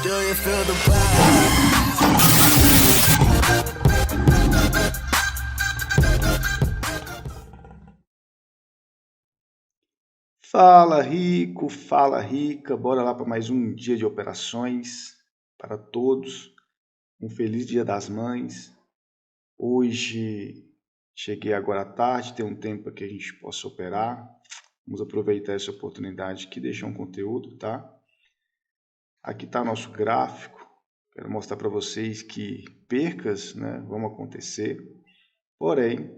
Do you feel the vibe? Fala rico, fala rica, bora lá para mais um dia de operações para todos. Um feliz Dia das Mães. Hoje cheguei agora à tarde, tem um tempo para que a gente possa operar. Vamos aproveitar essa oportunidade que deixa um conteúdo, tá? Aqui está nosso gráfico. Quero mostrar para vocês que percas, né, vão acontecer, porém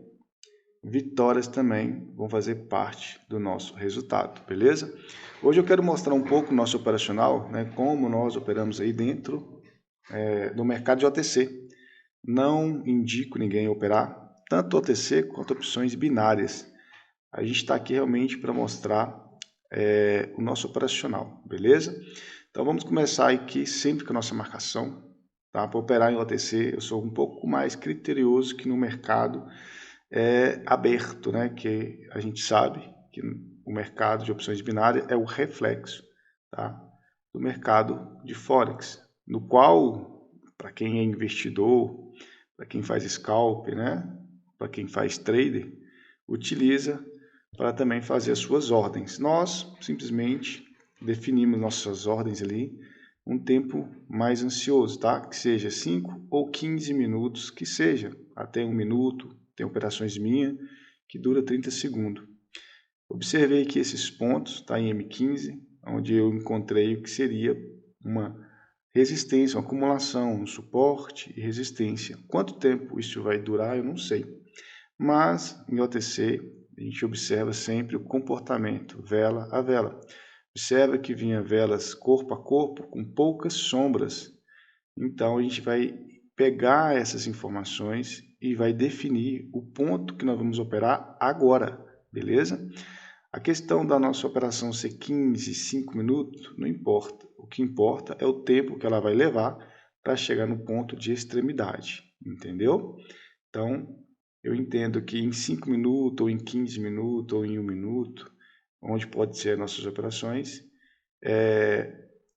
vitórias também vão fazer parte do nosso resultado, beleza? Hoje eu quero mostrar um pouco o nosso operacional, né, como nós operamos aí dentro do mercado de OTC. Não indico ninguém operar tanto OTC quanto opções binárias. A gente está aqui realmente para mostrar o nosso operacional, beleza? Então vamos começar aqui sempre com a nossa marcação, tá? Para operar em OTC eu sou um pouco mais criterioso que no mercado aberto, né? Que a gente sabe que o mercado de opções binárias é o reflexo, tá? Do mercado de Forex, no qual, para quem é investidor, para quem faz scalp, né? Para quem faz trader, utiliza para também fazer as suas ordens. Nós simplesmente definimos nossas ordens ali um tempo mais ansioso, tá? Que seja 5 ou 15 minutos, que seja até 1 minuto. Tem operações minhas que dura 30 segundos. Observei que esses pontos, tá, em M15, onde eu encontrei o que seria uma resistência, uma acumulação, um suporte e resistência. Quanto tempo isso vai durar, eu não sei. Mas em OTC, a gente observa sempre o comportamento, vela a vela. Observa que vinha velas corpo a corpo, com poucas sombras. Então, a gente vai pegar essas informações e vai definir o ponto que nós vamos operar agora, beleza? A questão da nossa operação ser 15, 5 minutos, não importa. O que importa é o tempo que ela vai levar para chegar no ponto de extremidade, entendeu? Então, eu entendo que em 5 minutos, ou em 15 minutos, ou em 1 minuto, onde pode ser as nossas operações,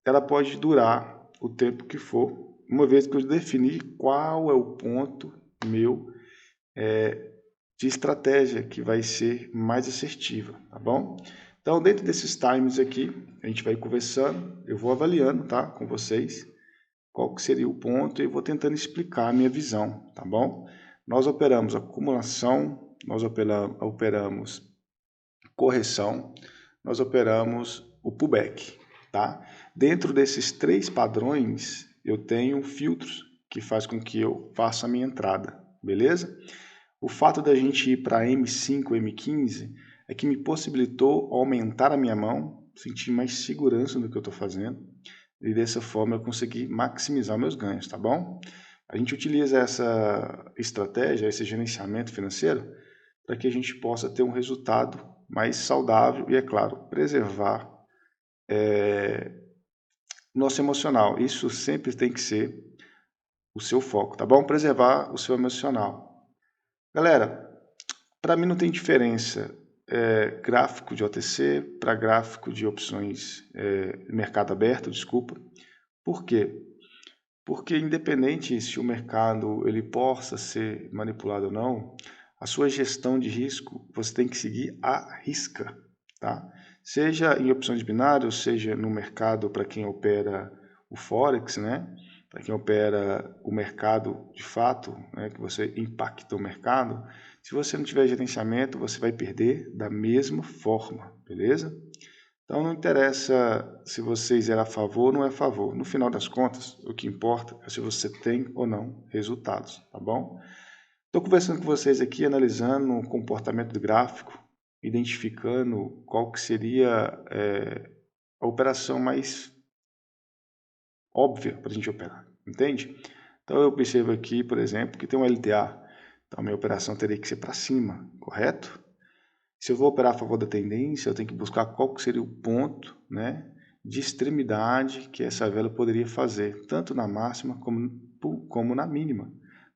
ela pode durar o tempo que for, uma vez que eu definir qual é o ponto meu de estratégia que vai ser mais assertiva, tá bom? Então, dentro desses times aqui, a gente vai conversando, eu vou avaliando, tá, com vocês, qual que seria o ponto e vou tentando explicar a minha visão, tá bom? Nós operamos acumulação, nós operamos correção, nós operamos o pullback, tá? Dentro desses 3 padrões, eu tenho filtros que faz com que eu faça a minha entrada, beleza? O fato da gente ir para M5, M15, é que me possibilitou aumentar a minha mão, sentir mais segurança no que eu estou fazendo, e dessa forma eu consegui maximizar meus ganhos, tá bom? A gente utiliza essa estratégia, esse gerenciamento financeiro, para que a gente possa ter um resultado mais saudável e, é claro, preservar nosso emocional. Isso sempre tem que ser o seu foco, tá bom? Preservar o seu emocional. Galera, para mim não tem diferença gráfico de OTC para gráfico de opções mercado aberto, desculpa. Por quê? Porque independente se o mercado ele possa ser manipulado ou não, a sua gestão de risco você tem que seguir à risca, tá? Seja em opções binárias, seja no mercado para quem opera o Forex, né? Para quem opera o mercado de fato, né? Que você impacta o mercado. Se você não tiver gerenciamento, você vai perder da mesma forma, beleza? Então não interessa se vocês eram a favor ou não é a favor. No final das contas, o que importa é se você tem ou não resultados, tá bom? Estou conversando com vocês aqui, analisando o comportamento do gráfico, identificando qual que seria a operação mais óbvia para a gente operar, entende? Então eu percebo aqui, por exemplo, que tem um LTA, então a minha operação teria que ser para cima, correto? Se eu vou operar a favor da tendência, eu tenho que buscar qual que seria o ponto, né, de extremidade que essa vela poderia fazer, tanto na máxima como na mínima.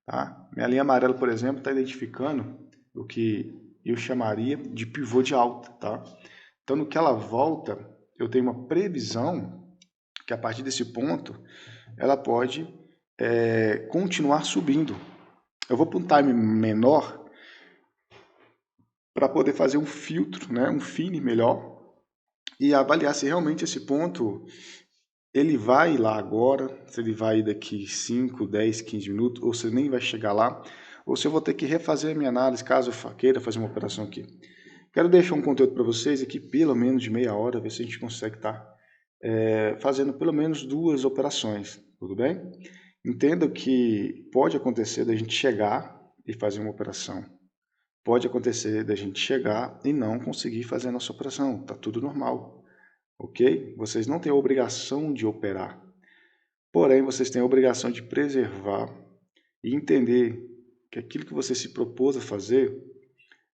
Tá? Minha linha amarela, por exemplo, está identificando o que eu chamaria de pivô de alta. Tá? Então, no que ela volta, eu tenho uma previsão que a partir desse ponto ela pode continuar subindo. Eu vou para um time menor para poder fazer um filtro, né, um fine melhor e avaliar se realmente esse ponto ele vai lá agora, se ele vai daqui 5, 10, 15 minutos, ou se nem vai chegar lá, ou se eu vou ter que refazer a minha análise caso eu queira fazer uma operação aqui. Quero deixar um conteúdo para vocês aqui, pelo menos de meia hora, ver se a gente consegue estar fazendo pelo menos 2 operações, tudo bem? Entenda que pode acontecer da gente chegar e fazer uma operação. Pode acontecer da gente chegar e não conseguir fazer a nossa operação, tá tudo normal, ok? Vocês não têm a obrigação de operar, porém vocês têm a obrigação de preservar e entender que aquilo que você se propôs a fazer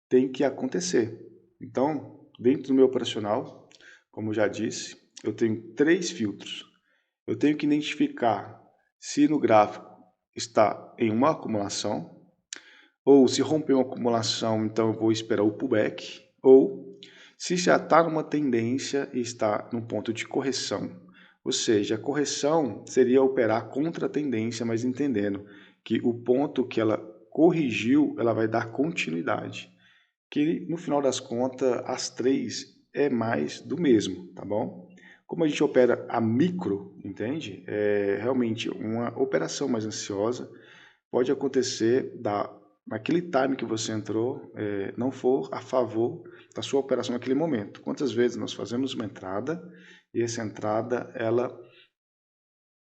tem que acontecer. Então, dentro do meu operacional, como eu já disse, eu tenho 3 filtros. Eu tenho que identificar se no gráfico está em uma acumulação, ou se romper uma acumulação, então eu vou esperar o pullback, ou se já está numa tendência e está num ponto de correção. Ou seja, a correção seria operar contra a tendência, mas entendendo que o ponto que ela corrigiu, ela vai dar continuidade. Que no final das contas, as 3 é mais do mesmo, tá bom? Como a gente opera a micro, entende? É realmente uma operação mais ansiosa. Pode acontecer naquele time que você entrou, não for a favor da sua operação naquele momento. Quantas vezes nós fazemos uma entrada e essa entrada ela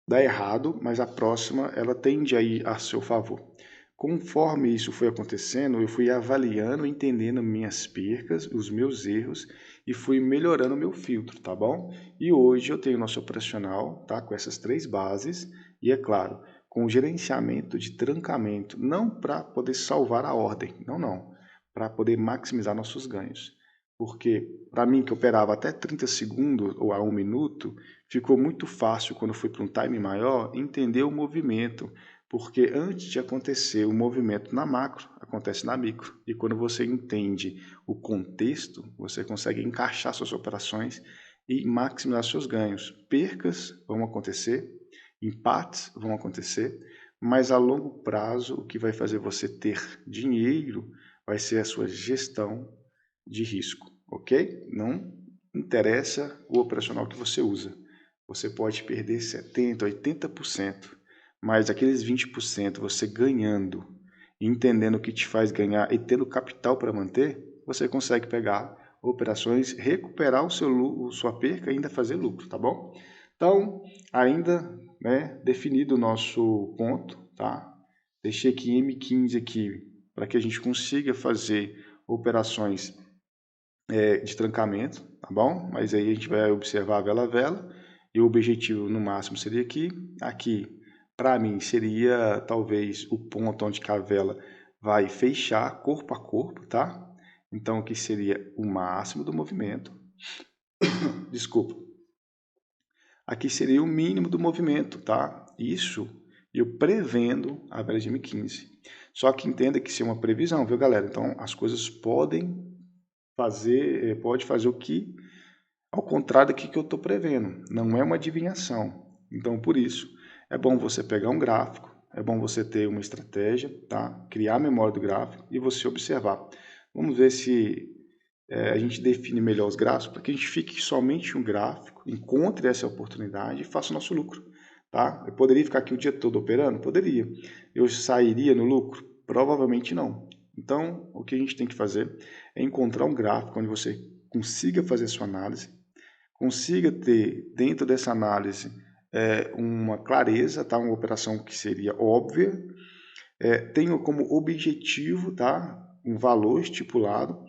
dá errado, mas a próxima ela tende a ir a seu favor. Conforme isso foi acontecendo, eu fui avaliando, entendendo minhas percas, os meus erros e fui melhorando o meu filtro, tá bom? E hoje eu tenho nosso operacional, tá? Com essas 3 bases e, é claro, com o gerenciamento de trancamento, não para poder salvar a ordem, não, para poder maximizar nossos ganhos. Porque para mim que operava até 30 segundos ou a 1 minuto, ficou muito fácil quando fui para um time maior entender o movimento, porque antes de acontecer o movimento na macro, acontece na micro. E quando você entende o contexto, você consegue encaixar suas operações e maximizar seus ganhos. Percas vão acontecer, empates vão acontecer, mas a longo prazo o que vai fazer você ter dinheiro vai ser a sua gestão de risco, ok? Não interessa o operacional que você usa. Você pode perder 70%, 80%, mas aqueles 20% você ganhando, entendendo o que te faz ganhar e tendo capital para manter, você consegue pegar operações, recuperar sua perca e ainda fazer lucro, tá bom? Então, ainda definido o nosso ponto, tá? Deixei aqui M15 aqui para que a gente consiga fazer operações de trancamento, tá bom? Mas aí a gente vai observar a vela a vela e o objetivo no máximo seria aqui para mim seria talvez o ponto onde a vela vai fechar corpo a corpo, tá? Então aqui seria o máximo do movimento, desculpa, aqui seria o mínimo do movimento, tá? Isso eu prevendo a vela de M15. Só que entenda que isso é uma previsão, viu, galera? Então as coisas podem pode fazer o que ao contrário do que eu estou prevendo. Não é uma adivinhação. Então, por isso, é bom você pegar um gráfico, é bom você ter uma estratégia, tá? Criar a memória do gráfico e você observar. Vamos ver se a gente define melhor os gráficos para que a gente fique somente um gráfico, encontre essa oportunidade e faça o nosso lucro. Tá? Eu poderia ficar aqui o dia todo operando? Poderia. Eu sairia no lucro? Provavelmente não. Então, o que a gente tem que fazer é encontrar um gráfico onde você consiga fazer a sua análise, consiga ter dentro dessa análise uma clareza, tá? Uma operação que seria óbvia, tenha como objetivo, tá? Um valor estipulado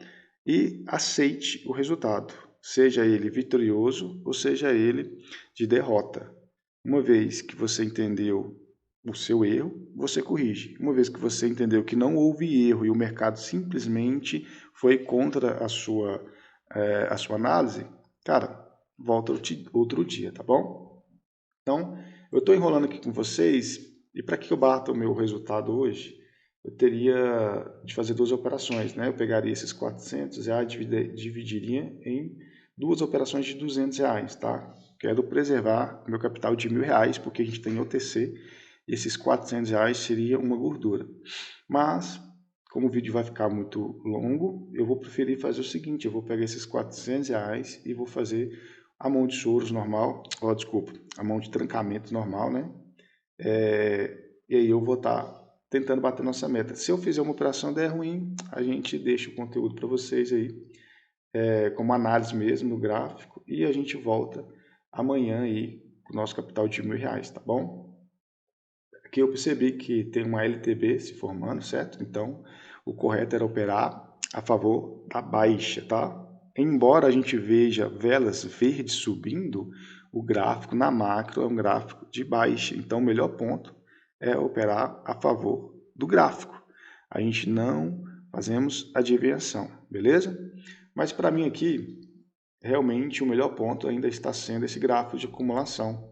e aceite o resultado, seja ele vitorioso ou seja ele de derrota. Uma vez que você entendeu o seu erro, você corrige. Uma vez que você entendeu que não houve erro e o mercado simplesmente foi contra a sua análise, cara, volta outro dia, tá bom? Então, eu estou enrolando aqui com vocês e para que eu bata o meu resultado hoje, eu teria de fazer 2 operações, né? Eu pegaria esses R$400, dividiria em 2 operações de R$200, tá? quero preservar meu capital de R$1.000, porque a gente tem OTC, e esses R$400 seria uma gordura. Mas, como o vídeo vai ficar muito longo, eu vou preferir fazer o seguinte, eu vou pegar esses R$400 e vou fazer a mão de choros normal, a mão de trancamento normal, né? E aí eu vou estar tentando bater nossa meta. Se eu fizer uma operação e der ruim, a gente deixa o conteúdo para vocês aí, como análise mesmo no gráfico, e a gente volta amanhã aí com o nosso capital de R$1.000, tá bom? Aqui eu percebi que tem uma LTB se formando, certo? Então, o correto era operar a favor da baixa, tá? Embora a gente veja velas verdes subindo, o gráfico na macro é um gráfico de baixa. Então, o melhor ponto é operar a favor do gráfico. A gente não fazemos adivinhação, beleza? Mas para mim aqui, realmente o melhor ponto ainda está sendo esse gráfico de acumulação.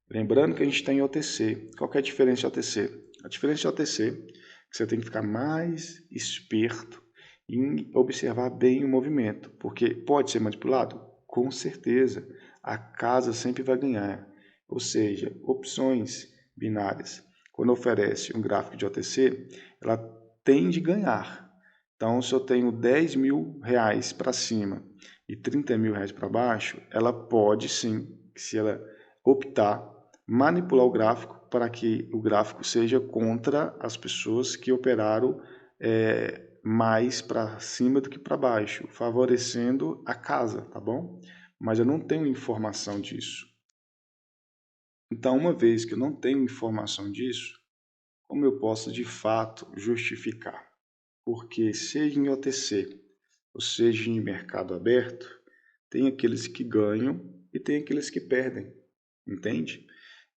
Lembrando que a gente tem OTC. Qual que é a diferença de OTC? A diferença de OTC é que você tem que ficar mais esperto em observar bem o movimento, porque pode ser manipulado? Com certeza. A casa sempre vai ganhar. Ou seja, opções binárias, quando oferece um gráfico de OTC, ela tende a ganhar. Então, se eu tenho R$10.000 para cima e R$30.000 para baixo, ela pode sim, se ela optar, manipular o gráfico para que o gráfico seja contra as pessoas que operaram mais para cima do que para baixo, favorecendo a casa, tá bom? Mas eu não tenho informação disso. Então, uma vez que eu não tenho informação disso, como eu posso de fato justificar? Porque seja em OTC ou seja em mercado aberto, tem aqueles que ganham e tem aqueles que perdem, entende?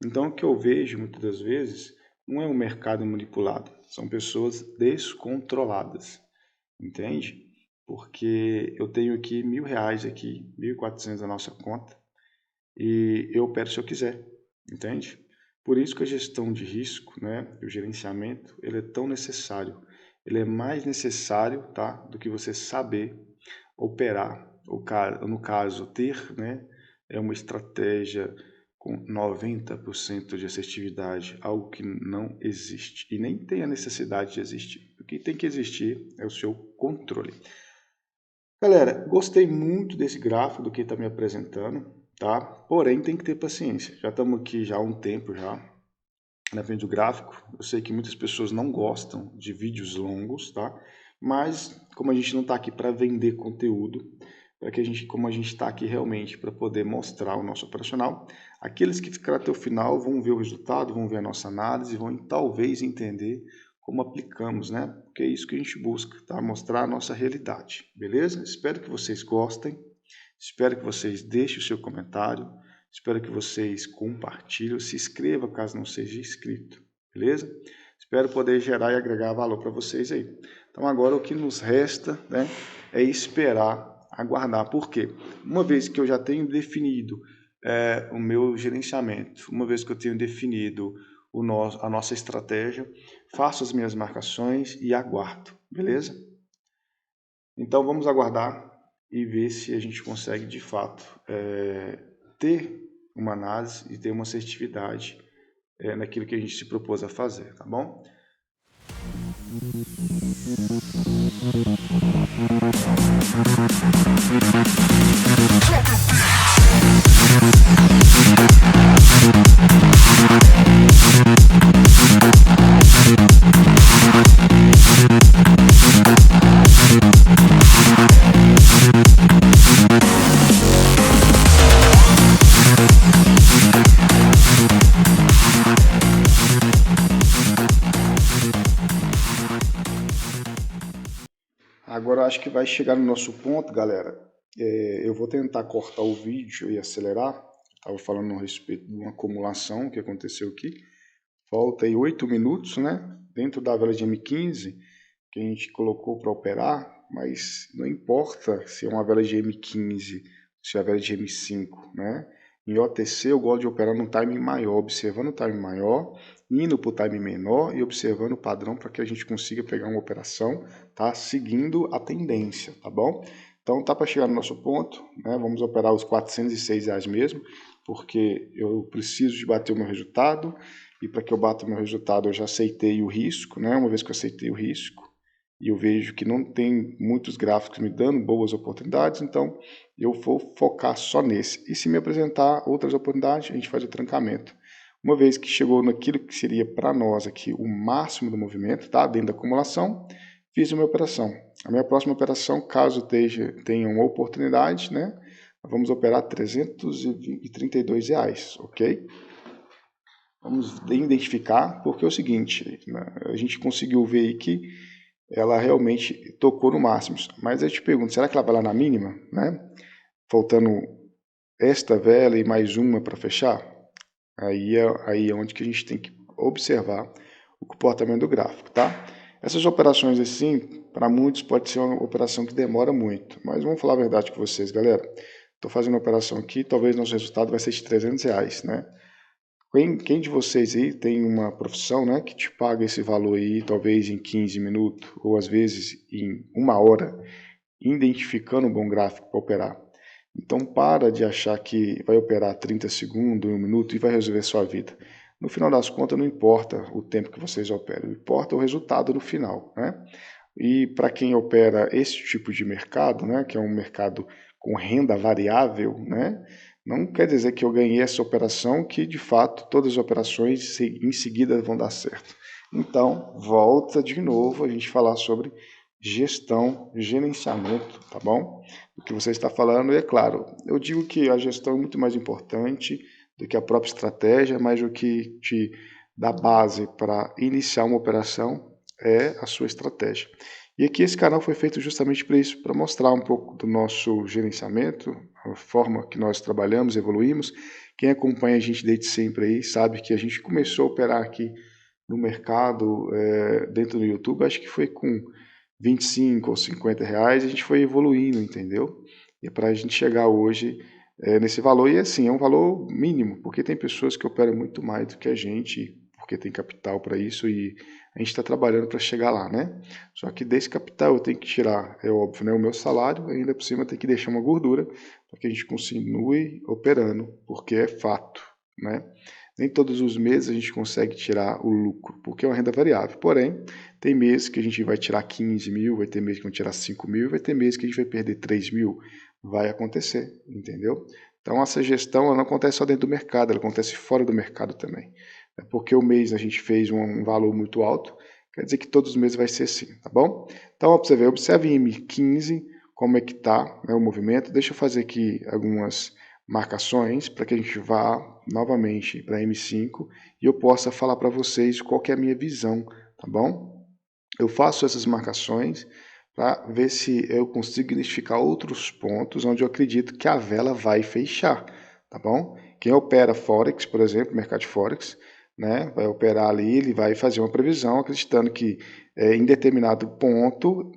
Então, o que eu vejo muitas das vezes não é um mercado manipulado, são pessoas descontroladas, entende? Porque eu tenho aqui R$1.000 aqui, 1.400 na nossa conta, e eu opero se eu quiser, entende? Por isso que a gestão de risco, né, o gerenciamento, ele é tão necessário. Ele é mais necessário, tá, do que você saber operar, ou no caso, ter, né, uma estratégia com 90% de assertividade, algo que não existe e nem tem a necessidade de existir. O que tem que existir é o seu controle. Galera, gostei muito desse gráfico do que está me apresentando, tá? Porém, tem que ter paciência. Já estamos aqui já há um tempo já na frente do gráfico. Eu sei que muitas pessoas não gostam de vídeos longos, tá? Mas como a gente não está aqui para vender conteúdo, para que como a gente está aqui realmente para poder mostrar o nosso operacional, aqueles que ficaram até o final vão ver o resultado, vão ver a nossa análise, vão talvez entender como aplicamos, né? Porque é isso que a gente busca, tá? Mostrar a nossa realidade, beleza? Espero que vocês gostem, espero que vocês deixem o seu comentário, espero que vocês compartilhem, se inscreva caso não seja inscrito, beleza? Espero poder gerar e agregar valor para vocês aí. Então agora o que nos resta, né, é esperar, aguardar. Por quê? Uma vez que eu já tenho definido o meu gerenciamento, uma vez que eu tenho definido a nossa estratégia, faço as minhas marcações e aguardo, beleza? Então vamos aguardar e ver se a gente consegue de fato ter uma análise e ter uma assertividade naquilo que a gente se propôs a fazer, tá bom? Agora acho que vai chegar no nosso ponto, galera. Eu vou tentar cortar o vídeo e acelerar. Estava falando a respeito de uma acumulação que aconteceu aqui. Falta aí 8 minutos, né? Dentro da vela de M15 que a gente colocou para operar, mas não importa se é uma vela de M15, se é a vela de M5, né? Em OTC eu gosto de operar no timing maior, observando o timing maior, indo para o timing menor e observando o padrão para que a gente consiga pegar uma operação, tá? Seguindo a tendência, tá bom? Então tá para chegar no nosso ponto, né? Vamos operar os R$ 406 mesmo, porque eu preciso de bater o meu resultado, e para que eu bata o meu resultado eu já aceitei o risco, né? Uma vez que eu aceitei o risco, e eu vejo que não tem muitos gráficos me dando boas oportunidades, então eu vou focar só nesse. E se me apresentar outras oportunidades, a gente faz o trancamento. Uma vez que chegou naquilo que seria para nós aqui o máximo do movimento, tá? Dentro da acumulação, fiz a minha operação. A minha próxima operação, caso tenha uma oportunidade, né? Vamos operar R$ 332, ok? Vamos identificar, porque é o seguinte, né? A gente conseguiu ver aí que ela realmente tocou no máximo. Mas eu te pergunto, será que ela vai lá na mínima, né? Faltando esta vela e mais uma para fechar? Aí é onde que a gente tem que observar o comportamento do gráfico, tá? Essas operações assim, para muitos pode ser uma operação que demora muito, mas vamos falar a verdade com vocês, galera. Estou fazendo uma operação aqui, talvez nosso resultado vai ser de R$ 300, né? Quem de vocês aí tem uma profissão, né, que te paga esse valor aí, talvez em 15 minutos, ou às vezes em 1 hora, identificando um bom gráfico para operar? Então para de achar que vai operar 30 segundos, 1 minuto e vai resolver sua vida. No final das contas, não importa o tempo que vocês operam, importa o resultado no final, né? E para quem opera esse tipo de mercado, né, que é um mercado com renda variável, né, não quer dizer que eu ganhei essa operação, que de fato todas as operações em seguida vão dar certo. Então, volta de novo a gente falar sobre gestão, gerenciamento, tá bom? O que você está falando, e é claro, eu digo que a gestão é muito mais importante do que a própria estratégia, mas o que te dá base para iniciar uma operação é a sua estratégia. E aqui esse canal foi feito justamente para isso, para mostrar um pouco do nosso gerenciamento, a forma que nós trabalhamos, evoluímos. Quem acompanha a gente desde sempre aí sabe que a gente começou a operar aqui no mercado, dentro do YouTube, acho que foi com 25 ou 50 reais, a gente foi evoluindo, entendeu? E para a gente chegar hoje nesse valor, e assim, é um valor mínimo, porque tem pessoas que operam muito mais do que a gente, porque tem capital para isso, e a gente está trabalhando para chegar lá, né? Só que desse capital eu tenho que tirar, é óbvio, né, o meu salário, ainda por cima tem que deixar uma gordura para que a gente continue operando, porque é fato, né? Nem todos os meses a gente consegue tirar o lucro, porque é uma renda variável. Porém, tem meses que a gente vai tirar 15 mil, vai ter meses que vão tirar 5 mil, vai ter meses que a gente vai perder 3 mil. Vai acontecer, entendeu? Então, essa gestão ela não acontece só dentro do mercado, ela acontece fora do mercado também. É porque o mês a gente fez um valor muito alto, quer dizer que todos os meses vai ser assim, tá bom? Então, ó, pra você ver, observe em M15 como é que tá, né, o movimento. Deixa eu fazer aqui algumas marcações para que a gente vá novamente para M5 e eu possa falar para vocês qual que é a minha visão, tá bom? Eu faço essas marcações para ver se eu consigo identificar outros pontos onde eu acredito que a vela vai fechar, tá bom? Quem opera Forex, por exemplo, mercado de Forex, né, vai operar ali, ele vai fazer uma previsão acreditando que em determinado ponto,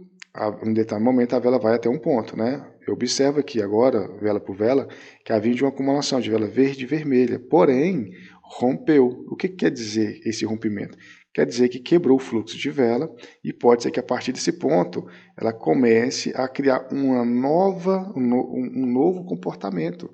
em determinado momento, a vela vai até um ponto, né? Eu observo aqui agora, vela por vela, que havia de uma acumulação de vela verde e vermelha, porém rompeu. O que quer dizer esse rompimento? Quer dizer que quebrou o fluxo de vela e pode ser que a partir desse ponto ela comece a criar um novo comportamento.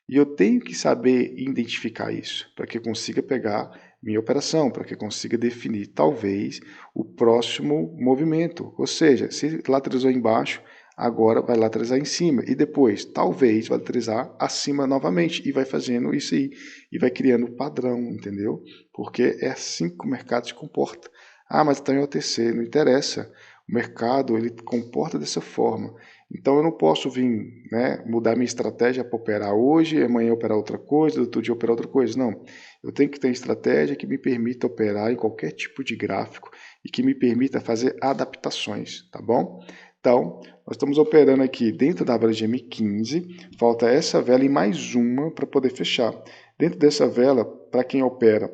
E eu tenho que saber identificar isso para que eu consiga pegar minha operação, para que eu consiga definir talvez o próximo movimento. Ou seja, se lateralizou embaixo, agora vai lateralizar em cima e depois talvez vai lateralizar acima novamente e vai fazendo isso aí e vai criando um padrão, entendeu? Porque é assim que o mercado se comporta. Ah, mas está em OTC, não interessa. O mercado ele comporta dessa forma. Então eu não posso vir, né, mudar minha estratégia para operar hoje, amanhã operar outra coisa, outro dia operar outra coisa. Não. Eu tenho que ter estratégia que me permita operar em qualquer tipo de gráfico e que me permita fazer adaptações, tá bom? Então, nós estamos operando aqui dentro da vela de M15, falta essa vela e mais uma para poder fechar. Dentro dessa vela, para quem opera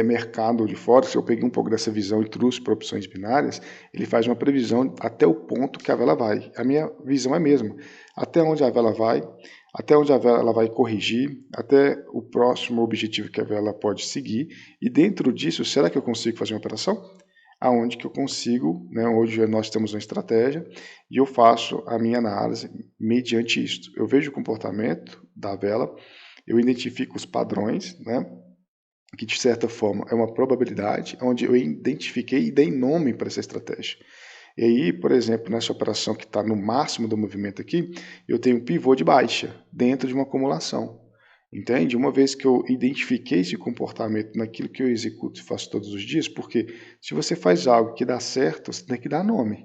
mercado de Forex, eu peguei um pouco dessa visão e trouxe para opções binárias, ele faz uma previsão até o ponto que a vela vai. A minha visão é a mesma. Até onde a vela vai, até onde a vela vai corrigir, até o próximo objetivo que a vela pode seguir. E dentro disso, será que eu consigo fazer uma operação? aonde que eu consigo, né, hoje nós temos uma estratégia e eu faço a minha análise mediante isto. Eu vejo o comportamento da vela, eu identifico os padrões, né, que de certa forma é uma probabilidade, onde eu identifiquei e dei nome para essa estratégia. E aí, por exemplo, nessa operação que está no máximo do movimento aqui, eu tenho um pivô de baixa dentro de uma acumulação. Entende? Uma vez que eu identifiquei esse comportamento naquilo que eu executo e faço todos os dias, porque se você faz algo que dá certo, você tem que dar nome.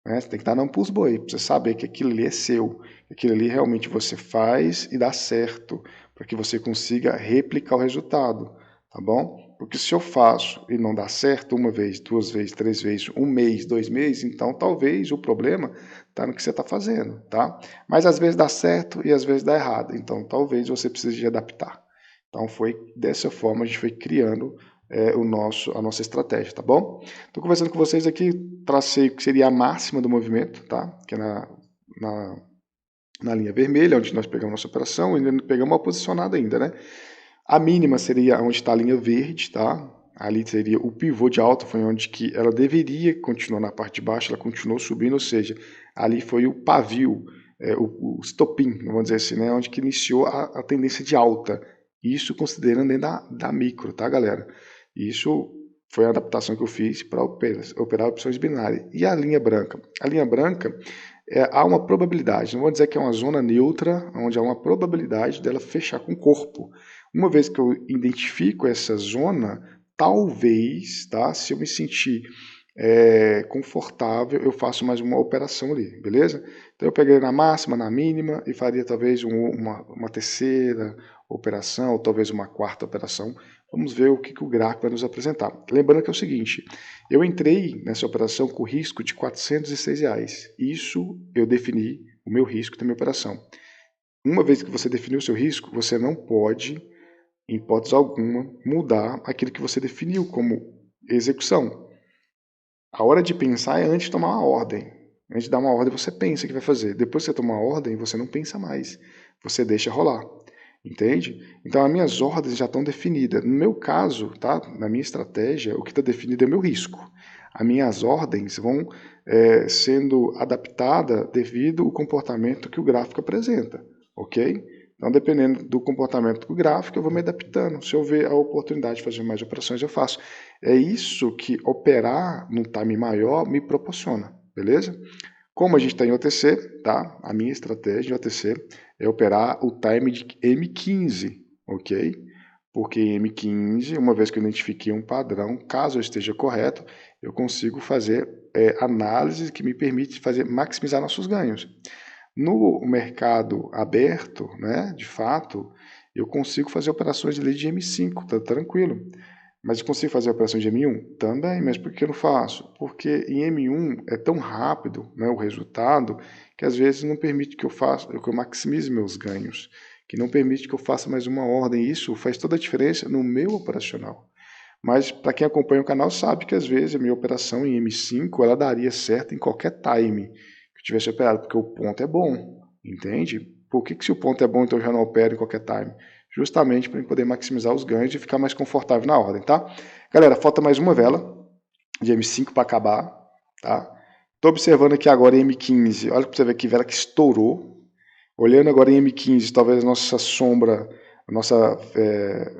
Né? Você tem que dar nome para os boi, para você saber que aquilo ali é seu, que aquilo ali realmente você faz e dá certo, para que você consiga replicar o resultado, tá bom? Porque se eu faço e não dá certo uma vez, duas vezes, três vezes, um mês, 2 meses, então talvez o problema está no que você está fazendo, tá? Mas às vezes dá certo e às vezes dá errado, então talvez você precise de adaptar. Então foi dessa forma a gente foi criando a nossa estratégia, tá bom? Estou conversando com vocês aqui, tracei o que seria a máxima do movimento, tá? Que é na linha vermelha, onde nós pegamos nossa operação, ainda não pegamos uma posicionada ainda, né? A mínima seria onde está a linha verde, tá? Ali seria o pivô de alta, foi onde que ela deveria continuar na parte de baixo, ela continuou subindo, ou seja, ali foi o pavio, o estopim, vamos dizer assim, né? Onde que iniciou a tendência de alta. Isso considerando dentro da micro, tá, galera? Isso foi a adaptação que eu fiz para operar opções binárias. E a linha branca? A linha branca, há uma probabilidade, não vou dizer que é uma zona neutra, onde há uma probabilidade dela fechar com o corpo. Uma vez que eu identifico essa zona, talvez, tá, se eu me sentir confortável, eu faço mais uma operação ali, beleza? Então eu peguei na máxima, na mínima e faria talvez uma terceira operação, ou talvez uma quarta operação. Vamos ver o que o gráfico vai nos apresentar. Lembrando que é o seguinte, eu entrei nessa operação com risco de R$406. Isso eu defini o meu risco da minha operação. Uma vez que você definiu o seu risco, você não pode, em hipótese alguma, mudar aquilo que você definiu como execução. A hora de pensar é antes de tomar uma ordem. Antes de dar uma ordem, você pensa o que vai fazer. Depois que você toma uma ordem, você não pensa mais. Você deixa rolar. Entende? Então, as minhas ordens já estão definidas. No meu caso, tá? Na minha estratégia, o que está definido é o meu risco. As minhas ordens vão sendo adaptadas devido ao comportamento que o gráfico apresenta. Ok? Então, dependendo do comportamento do gráfico, eu vou me adaptando. Se eu ver a oportunidade de fazer mais operações, eu faço. É isso que operar num time maior me proporciona, beleza? Como a gente está em OTC, tá? A minha estratégia em OTC é operar o time de M15, ok? Porque em M15, uma vez que eu identifiquei um padrão, caso eu esteja correto, eu consigo fazer análise que me permite maximizar nossos ganhos. No mercado aberto, né, de fato, eu consigo fazer operações de lead de M5, tá tranquilo. Mas eu consigo fazer operações de M1? Também, mas por que eu não faço? Porque em M1 é tão rápido, né, o resultado, que às vezes não permite que eu maximize meus ganhos, que não permite que eu faça mais uma ordem. Isso faz toda a diferença no meu operacional. Mas para quem acompanha o canal sabe que às vezes a minha operação em M5 ela daria certo em qualquer time que eu tivesse operado, porque o ponto é bom, entende? Por que se o ponto é bom, então eu já não opero em qualquer time? Justamente para poder maximizar os ganhos e ficar mais confortável na ordem, tá? Galera, falta mais uma vela de M5 para acabar, tá? Estou observando aqui agora em M15, olha para você ver que vela que estourou. Olhando agora em M15, talvez a nossa sombra, a nossa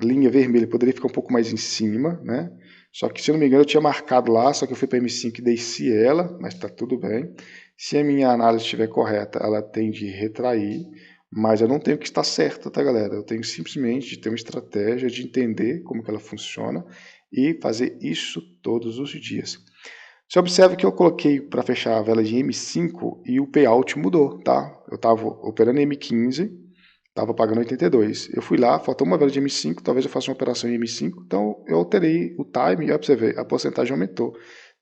linha vermelha poderia ficar um pouco mais em cima, né? Só que, se eu não me engano, eu tinha marcado lá, só que eu fui para M5 e desci ela, mas está tudo bem. Se a minha análise estiver correta, ela tende a retrair, mas eu não tenho que estar certa, tá, galera? Eu tenho simplesmente de ter uma estratégia, de entender como que ela funciona e fazer isso todos os dias. Você observa que eu coloquei para fechar a vela de M5 e o payout mudou, tá? Eu estava operando em M15, estava pagando 82. Eu fui lá, faltou uma vela de M5, talvez eu faça uma operação em M5, então eu alterei o time e olha para você ver, a porcentagem aumentou.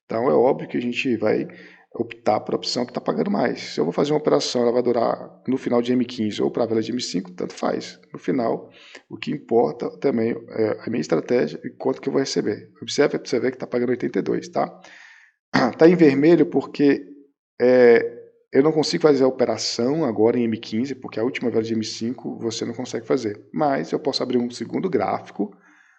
Então é óbvio que a gente vai optar por a opção que está pagando mais. Se eu vou fazer uma operação, ela vai durar no final de M15 ou para a vela de M5, tanto faz. No final, o que importa também é a minha estratégia e quanto que eu vou receber. Observe para você ver que está pagando 82, tá? Está em vermelho porque eu não consigo fazer a operação agora em M15, porque a última vela de M5 você não consegue fazer. Mas eu posso abrir um segundo gráfico,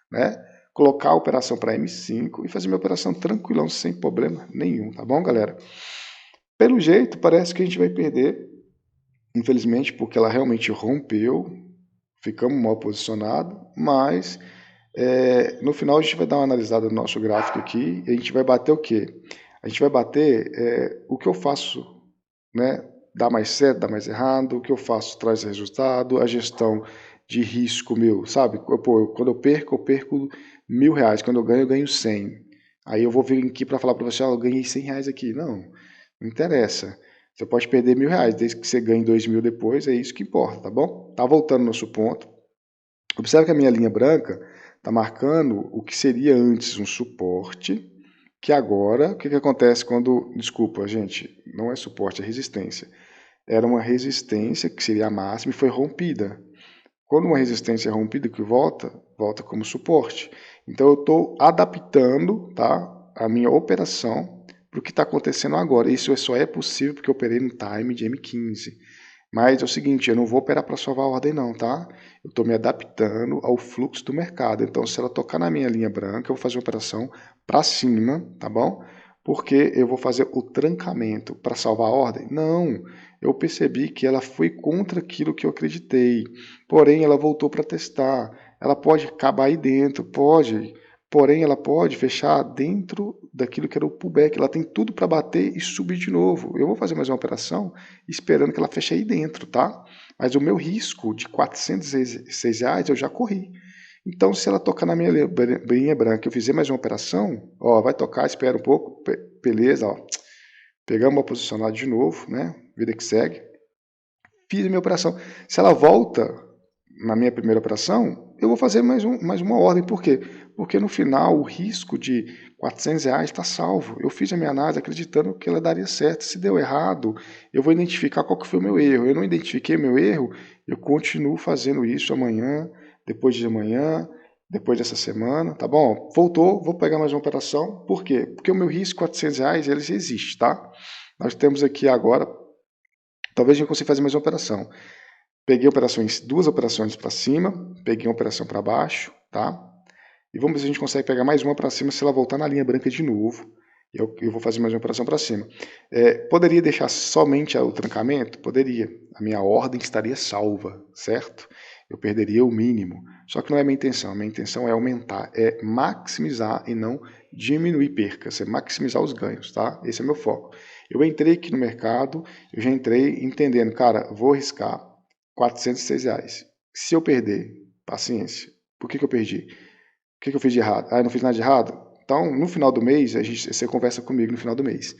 né, colocar a operação para M5 e fazer minha operação tranquilão, sem problema nenhum, tá bom, galera? Pelo jeito, parece que a gente vai perder, infelizmente, porque ela realmente rompeu, ficamos mal posicionados, mas no final a gente vai dar uma analisada no nosso gráfico aqui e a gente vai bater o quê? A gente vai bater o que eu faço, né? Dá mais certo, dá mais errado, o que eu faço traz resultado, a gestão de risco meu, sabe? Quando eu perco R$ 1.000, quando eu ganho 100. Aí eu vou vir aqui para falar para você, eu ganhei R$ 100 aqui. Não interessa. Você pode perder R$ 1.000, desde que você ganhe 2.000 depois, é isso que importa, tá bom? Tá voltando no nosso ponto. Observe que a minha linha branca está marcando o que seria antes um suporte, que agora, o que acontece quando, desculpa gente, não é suporte, é resistência. Era uma resistência, que seria a máxima, e foi rompida. Quando uma resistência é rompida, que volta como suporte. Então eu estou adaptando, tá, a minha operação para o que está acontecendo agora. Isso só é possível porque eu operei no time de M15. Mas é o seguinte, eu não vou operar para salvar a ordem não, tá? Eu estou me adaptando ao fluxo do mercado. Então, se ela tocar na minha linha branca, eu vou fazer uma operação para cima, tá bom? Porque eu vou fazer o trancamento para salvar a ordem? Não, eu percebi que ela foi contra aquilo que eu acreditei. Porém, ela voltou para testar. Ela pode acabar aí dentro, pode. Porém, ela pode fechar dentro daquilo que era o pullback. Ela tem tudo para bater e subir de novo. Eu vou fazer mais uma operação esperando que ela feche aí dentro, tá? Mas o meu risco de R$ 406 eu já corri. Então, se ela tocar na minha linha branca, eu fizer mais uma operação, ó, vai tocar, espera um pouco, beleza, ó. Pegamos uma posicionada de novo, né? Vida que segue. Fiz a minha operação. Se ela volta na minha primeira operação, eu vou fazer mais uma ordem. Por quê? Porque no final o risco de R$ 400 está salvo. Eu fiz a minha análise acreditando que ela daria certo. Se deu errado, eu vou identificar qual que foi o meu erro. Eu não identifiquei meu erro, eu continuo fazendo isso amanhã, depois de amanhã, depois dessa semana, tá bom? Voltou, vou pegar mais uma operação. Por quê? Porque o meu risco R$ 400, ele existe, tá? Nós temos aqui agora, talvez a gente consiga fazer mais uma operação. Peguei duas operações para cima, peguei uma operação para baixo, tá? E vamos ver se a gente consegue pegar mais uma para cima se ela voltar na linha branca de novo. Eu vou fazer mais uma operação para cima. Poderia deixar somente o trancamento? Poderia. A minha ordem estaria salva, certo? Eu perderia o mínimo. Só que não é a minha intenção. A minha intenção é aumentar, é maximizar e não diminuir percas, é maximizar os ganhos, tá? Esse é meu foco. Eu entrei aqui no mercado, eu já entrei entendendo, cara, vou arriscar R$ 406. Se eu perder, paciência. Por que eu perdi? O que eu fiz de errado? Ah, eu não fiz nada de errado? Então, no final do mês, você conversa comigo no final do mês.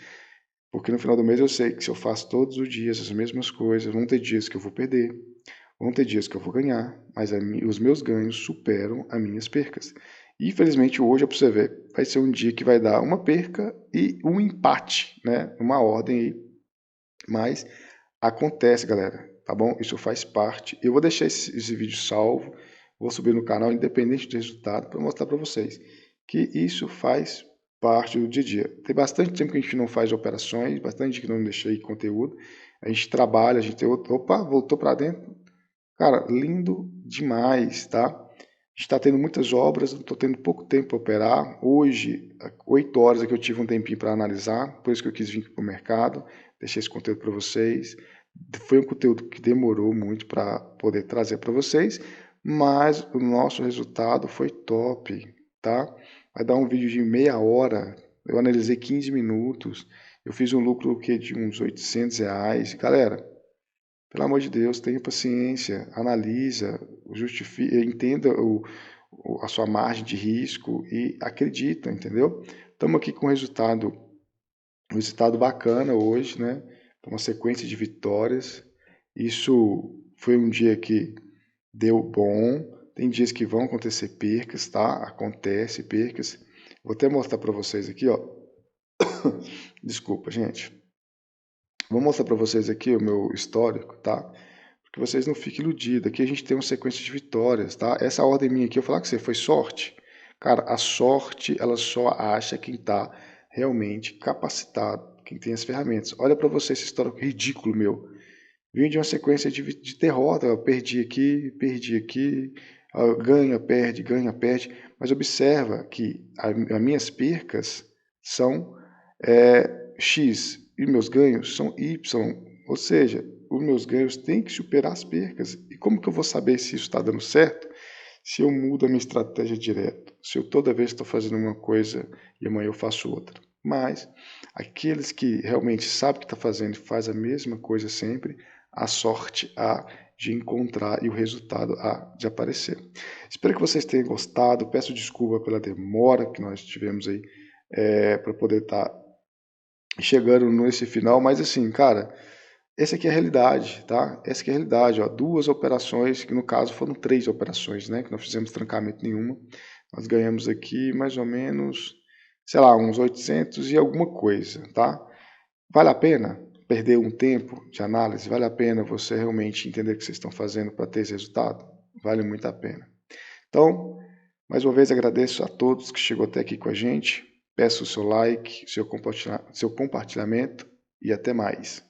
Porque no final do mês eu sei que se eu faço todos os dias as mesmas coisas, vão ter dias que eu vou perder, vão ter dias que eu vou ganhar, mas os meus ganhos superam as minhas percas. E, infelizmente, hoje, para você ver, vai ser um dia que vai dar uma perca e um empate, né? Uma ordem aí. Mas acontece, galera, tá bom? Isso faz parte. Eu vou deixar esse vídeo salvo, vou subir no canal, independente do resultado, para mostrar para vocês que isso faz parte do dia a dia. Tem bastante tempo que a gente não faz operações, bastante gente que não deixa aí conteúdo. A gente trabalha, a gente tem outro. Opa, voltou para dentro. Cara, lindo demais, tá? A gente está tendo muitas obras, estou tendo pouco tempo para operar. Hoje, 8 horas aqui eu tive um tempinho para analisar, por isso que eu quis vir para o mercado, deixei esse conteúdo para vocês. Foi um conteúdo que demorou muito para poder trazer para vocês, mas o nosso resultado foi top, tá? Vai dar um vídeo de meia hora, eu analisei 15 minutos, eu fiz um lucro de uns R$ 800. Galera, pelo amor de Deus, tenha paciência, analisa, entenda a sua margem de risco e acredita, entendeu? Estamos aqui com um resultado bacana hoje, né? Uma sequência de vitórias. Isso foi um dia que deu bom. Tem dias que vão acontecer percas, tá? Acontece percas. Vou até mostrar para vocês aqui, ó. Desculpa, gente. Vou mostrar para vocês aqui o meu histórico, tá? Porque vocês não fiquem iludidos. Aqui a gente tem uma sequência de vitórias, tá? Essa ordem minha aqui, eu falar que você foi sorte. Cara, a sorte, ela só acha quem está realmente capacitado, quem tem as ferramentas. Olha para você esse histórico ridículo meu. Vim de uma sequência de derrota. Eu perdi aqui, ganha, perde, mas observa que as minhas percas são X e meus ganhos são Y, ou seja, os meus ganhos têm que superar as percas. E como que eu vou saber se isso está dando certo? Se eu mudo a minha estratégia direto, se eu toda vez estou fazendo uma coisa e amanhã eu faço outra. Mas aqueles que realmente sabem o que está fazendo e faz a mesma coisa sempre, a sorte há de encontrar e o resultado há de aparecer. Espero que vocês tenham gostado. Peço desculpa pela demora que nós tivemos aí para poder estar chegando nesse final, mas assim, cara, essa aqui é a realidade, tá? Essa aqui é a realidade, ó. 2 operações, que no caso foram 3 operações, né? Que não fizemos trancamento nenhuma. Nós ganhamos aqui mais ou menos, sei lá, uns 800 e alguma coisa, tá? Vale a pena perder um tempo de análise? Vale a pena você realmente entender o que vocês estão fazendo para ter esse resultado? Vale muito a pena. Então, mais uma vez agradeço a todos que chegou até aqui com a gente. Peço o seu like, seu compartilhamento e até mais.